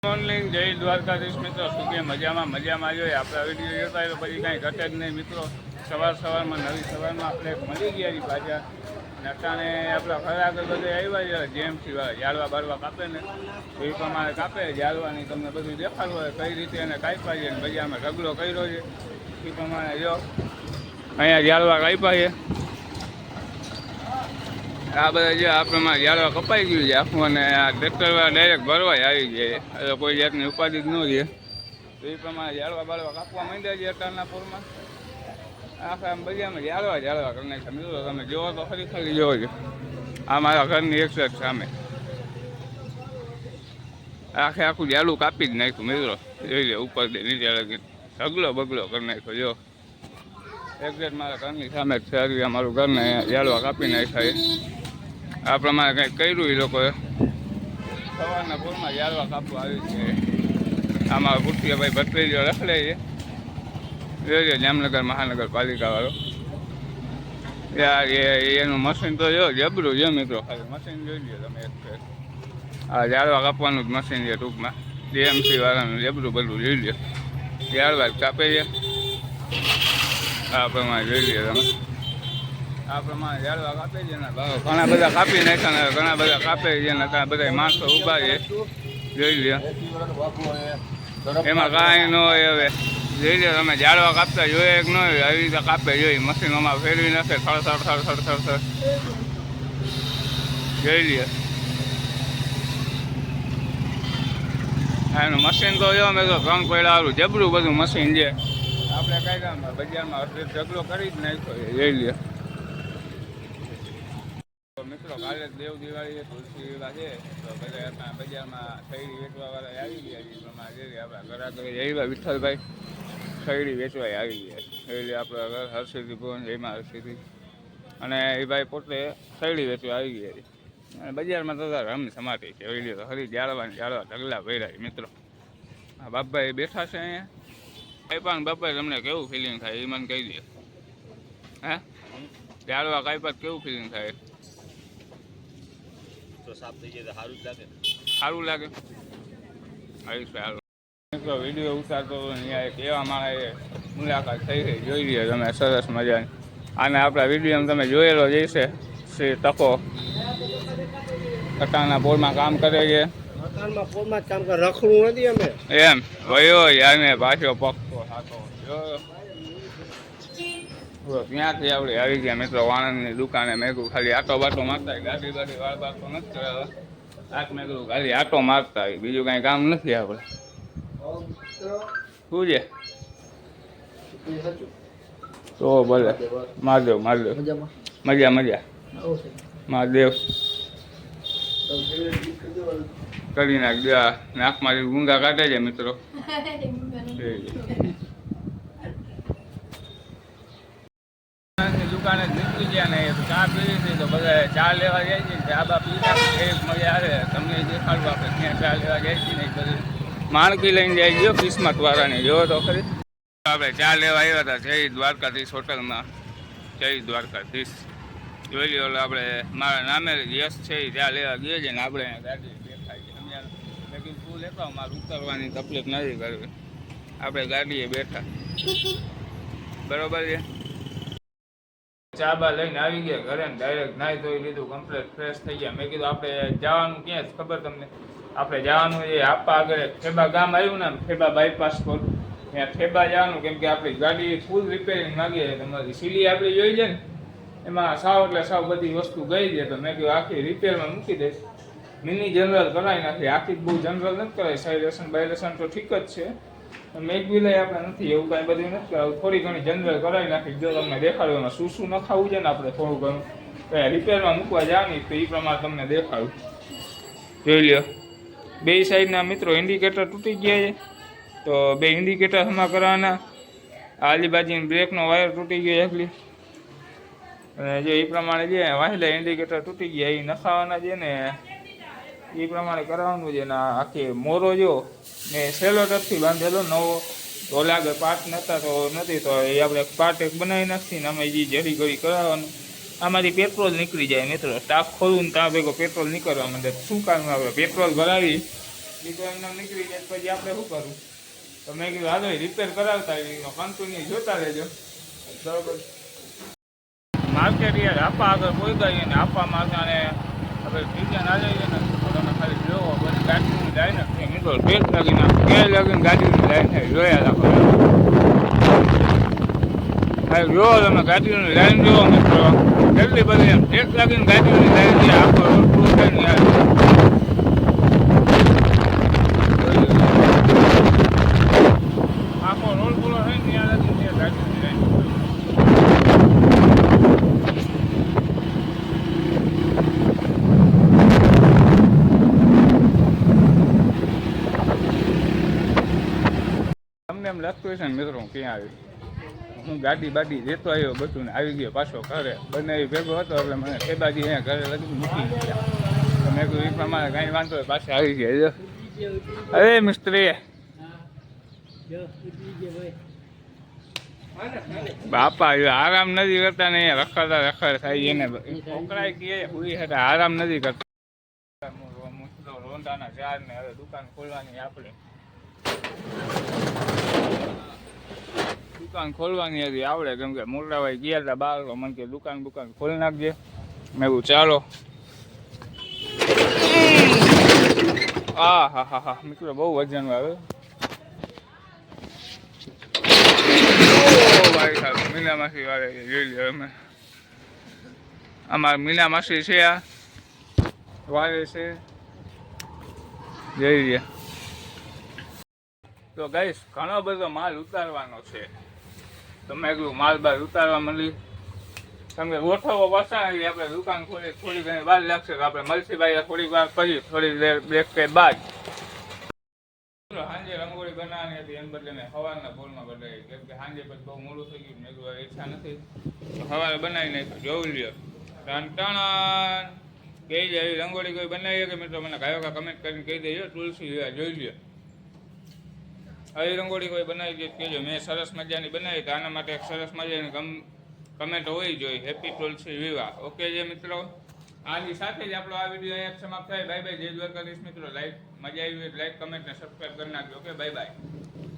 Morning જય દ્વારકાધીશ મિત્રો. શું કે મજામાં જોઈએ આપણા વિડીયો જોતા તો પછી કાંઈ ઘટે જ નહીં મિત્રો. સવારમાં નવી સવારમાં આપણે મળી ગયા પાછા નટાણે આપણા ઘર આગળ બધે આવ્યા છે. જેમથી જાળવા બાળવા કાપે ને એ પ્રમાણે કાપે. જાળવાની તમને બધું દેખાડવું હોય કઈ રીતે એને કાપ્યા છે. બજારમાં ઢગલો કર્યો છે એ પ્રમાણે જો અહીંયા જાળવા કાપ્યા છે. આ બધા જે આ પ્રમાણે જાળવા કપાઈ ગયું છે આખું, અને આ ટ્રેક્ટરમાં ડાયરેક્ટ ભરવાય આવી જાય. એટલે કોઈ જાતની ઉપાધિ જ ન રહે. તો એ પ્રમાણે જાળવા બાળવા કાપવા માંડ્યા છે અટાણના પૂરમાં. આખા આમ બજારમાં જાળવા કરી નાખ્યા મિત્રો. તમે જોવો તો ખાલી જોવો છો. આ મારા ઘરની એક સાઈડ સામે આખું જાળું કાપી જ નાખ્યું મિત્રો. જોઈ લે ઉપર નીચે લગી ઢગલો બગલો કરી નાખ્યો. જો એક્ઝેક્ટ મારા ઘરની સામે જ છે મારું ઘરને જાળવા કાપી નાખ્યા. આ પ્રમાણે કંઈક કર્યું એ લોકોએ. સવારના પૂરમાં જાળવા કાપવા આવી છે. આમાં પુષ્ટિયાભાઈ ભત્રીજો રખડે છે. જોઈએ જામનગર મહાનગરપાલિકાવાળો. યાર એનું મશીન તો જો જબરું છે મિત્રો. ખાલી મશીન જોઈ લો તમે એક ફેર. આ જાળવા કાપવાનું જ મશીન છે ટૂંકમાં. ડીએમસી વાળાનું જબરું બધું જોઈ લો. જાળવા જ કાપે છે. આ પ્રમાણે જોઈ લો તમે. આ પ્રમાણે જાળવા કાપે છે ને ઘણા બધા કાપી નાખ્યા. ઘણા બધા કાપે છે ને ત્યાં બધા માણસો ઊભા છે. જોઈ લો એમાં કાંઈ ન હોય. હવે જોઈ લો તમે જાળવા કાપતા જોઈએ એક ન હોય. આવી રીતે કાપે જોઈ મશીનોમાં ફેરવી નાખે. થડ જોઈ લો એનું મશીન તો જો મેં તો ત્રણ પડ્યા આવું જબરું બધું મશીન છે. આપણે કાયદામાં બજારમાં ઢગલો કરી જ નાખ્યો. જોઈ લો મિત્રો. કાલે દેવ દિવાળી તુલસી વિવાહ છે તો બધા બજારમાં શૈરી વેચવાવાળા આવી ગયા છે. પ્રમાણે આપણા ઘર આગળ આવ્યા વિઠ્ઠલભાઈ શૈરી વેચવા આવી ગયા. એટલે આપણા ઘર હરસિદ્ધિ ભવન એમાં હરસિદ્ધિ અને એ ભાઈ પોતે શૈરી વેચવા આવી ગયા છે. અને બજારમાં તો રમ સમાટી છે. એવી તો ખરી જાળવા ઢગલા ભર્યા મિત્રો. હા બાપભાઈ બેઠા છે અહીંયા. કાંઈ બાપભાઈ તમને કેવું ફિલિંગ થાય એ મને કહી દે. હે જાળવા કાંઈ કેવું ફિલિંગ થાય? સાફ થઈ જાય તો સારું લાગે. મિત્રો વિડીયો ઉતારતો અહીંયા એક એવા માણસે મુલાકાત થઈ ગઈ. જોઈ લઈએ તમે સરસ મજાની. આને આપણા વિડીયોમાં તમે જોયેલો જ છે. શ્રી તકો કટાના પોળમાં કામ કરે છે. રખડું નથી અમે એમ વયો યાને પાછો પકતો થતો. ત્યાંથી આપણે આવી ગયા મિત્રો વાણંદની દુકાને. મેં કહ્યું ખાલી આટો બાટો મારતા ગાડી વાળ બાટો નથી કરાવવા. મેં કહ્યું ખાલી આટો મારતા હોય બીજું કાંઈ કામ નથી આપણે. શું છે તો ભલે મહાદેવ મજા મહાદેવ કરી નાખ. નાકમાંથી ગુંગા કાઢે છે મિત્રો. દુકાને નીકળી ગયા ને ચા પીવી હતી તો બધા ચા લેવા જાય છે. ચા બા પીતા એક મજા આવે. તમને દેખાડવું આપણે ત્યાં ચા લેવા જાય છે ને બધી માણકી લઈને જાય ગયો કિસ્મત વાળાની. જોવો તો ખરી આપણે ચા લેવા આવ્યા હતા જય દ્વારકાધીશ હોટલમાં. જય દ્વારકાધીશ જોઈ લો. આપણે મારા નામે યશ છે એ ચા લેવા ગયો છે ને આપણે ગાડી બેઠા છે. લેકિન તું લેતા મારે ઉતરવાની તકલીફ નથી કરવી. આપણે ગાડીએ બેઠા બરોબર છે. ચા બા લઈને આવી ગયા ઘરે ને ડાયરેક્ટ નાહી ધોઈ લીધું કમ્પ્લીટ ફ્રેશ થઈ ગયા. મેં કીધું આપણે જવાનું ક્યાં ખબર તમને? આપણે જવાનું એ આપવા આગળ ઠેબા ગામ આવ્યું ને ઠેબા બાયપાસ પર ત્યાં ઠેબા જવાનું. કેમ કે આપણી ગાડી ફૂલ રિપેરિંગ માગીએ. તમારી સીડી આપણી જોઈ છે ને એમાં સાવ બધી વસ્તુ ગઈ છે. તો મેં કીધું આખી રિપેરમાં મૂકી દઈશ. મિની જનરલ કરાવી નાખી. આખી બહુ જનરલ નથી કરાવી. સાઇલેશન બાયલેશન તો ઠીક જ છે. મેક વિલય આપણે નથી એવું કાંઈ બધું નથી કરાવું. થોડી ઘણી જનરલ કરાવી નાખી. જો તમને દેખાડું એમાં શું નખાવું છે ને આપણે થોડું ઘણું રિપેરમાં મૂકવા જવાની તો એ પ્રમાણે તમને દેખાડું. જોઈ લો બે સાઈડના મિત્રો ઇન્ડિકેટર તૂટી ગયા છે તો બે ઇન્ડિકેટર હમણાં કરવાના. આલી બાજુની બ્રેકનો વાયર તૂટી ગયો એકલી. અને જે એ પ્રમાણે જે વાહેલા ઇન્ડિકેટર તૂટી ગયા એ નખાવાના છે ને એ પ્રમાણે કરાવવાનું છે. ને આખી મોરો જો ને સેલો ટપથી બાંધેલો નવો તો લાગે પાર્ટ નહોતા તો નથી તો એ આપણે પાર્ટ એક બનાવી નાખીએ ને અમે જે જરી ઘડી કરાવવાનું. આમાંથી પેટ્રોલ નીકળી જાય મિત્રો. ટાંક ખોલવું ને ત્યાં ભેગો પેટ્રોલ નીકળવા માંડે. શું કામ આપણે પેટ્રોલ ભરાવી એ તો એમને નીકળી જાય પછી આપણે શું કરવું? તો મેં કીધું હાલો રિપેર કરાવતા કન્ટિન્યુ જોતા રહેજો બરોબર. માર્કેટ યાર આપા આગળ કોઈ ગઈએ ને આપા મારને આપણે ડિઝાઇન આવી જઈએ ને તો તમે ખાલી જોવો બધી ગાડીની લાઈન જ છે. મિત્રો ટેક લાગીને ક્યાંય લાગીને ગાડીની લાઈન છે જોયા રાખો. ખાલી જોવો તમે ગાડીની લાઈન જોવો મિત્રો કેટલી બધી એમ ટેક લાગીને ગાડીની લાઈન છે. આખો રોડ પૂરો થાય ને યાર આખો રોડ પૂરો થાય ને ત્યાં લાગીને ગાડીની લાઈન. તમને એમ લાગતું હશે ને મિત્રો ક્યાં આવી હું ગાડી બાડી લેતો આવ્યો બધું ને આવી ગયો પાછો ઘરે બંને ભેગો હતો એટલે મને ખેબાજી અહીંયા ઘરે લગી મૂકી ગયા. તો મેં કીધું એ પ્રમાણે કાંઈ વાંધો હોય પાછા આવી ગયા. અરે મિસ્ત્રી બાપા આરામ નથી કરતા ને રખડતા રખડ થાય એને છોકરાએ કહે પૂરી હતા આરામ નથી કરતા. રોંડાના ચાર ને હવે દુકાન ખોલવાની આપણે દુકાન ખોલવાની હતી આવડે કેમ કે મોટાભાઈ ગયા હતા બહાર તો મને કે દુકાન ખોલી નાખજે. મેં એવું ચાલો. હા મિત્રો બહુ વજન આવે ભાઈ સાહેબ. મીના માસી વાળે જોઈ લે અમે અમારા મીના માસી છે આ વાળે છે જઈ રહ્યા. તો ગાઈસ ઘણો બધો માલ ઉતારવાનો છે. તમે કીધું માલ બાર ઉતારવા મળી કેમ કે ગોઠવો વસાવી આપણે દુકાન ખોલી થોડી ઘણી વાર લાગશે તો આપણે મલસીભાઈ થોડીક વાર પછી થોડી દેર બ્રેક કે બાદ સાંજે રંગોળી બનાવવાની હતી એમ બદલે મેં સવારના પોલમાં બનાવી કેમ કે સાંજે પછી બહુ મોડું થઈ ગયું મેં કીધું ઈચ્છા નથી તો સવારે બનાવી નાખ્યું. જોઈ લ્યો ટણ કહી જાય રંગોળી કોઈ બનાવીએ કે મિત્રો મને ગાયો કમેન્ટ કરીને કહી દેજો. તુલસી જોઈ લ્યો આવી રંગોળી કોઈ બનાવી દે કહેજો. મેં સરસ મજાની બનાવી તો આના માટે એક સરસ મજાની કમેન્ટ હોવી જોઈએ. હેપી તુલસી વિવાહ. ઓકે જે મિત્રો આની સાથે જ આપણો આ વિડીયો અહીંયા સમાપ્ત થાય. Bye bye. જય દ્વારકાધીશ મિત્રો. લાઈક મજા આવી લાઈક કમેન્ટ ને સબસ્ક્રાઈબ કરી નાખજો. Okay bye bye.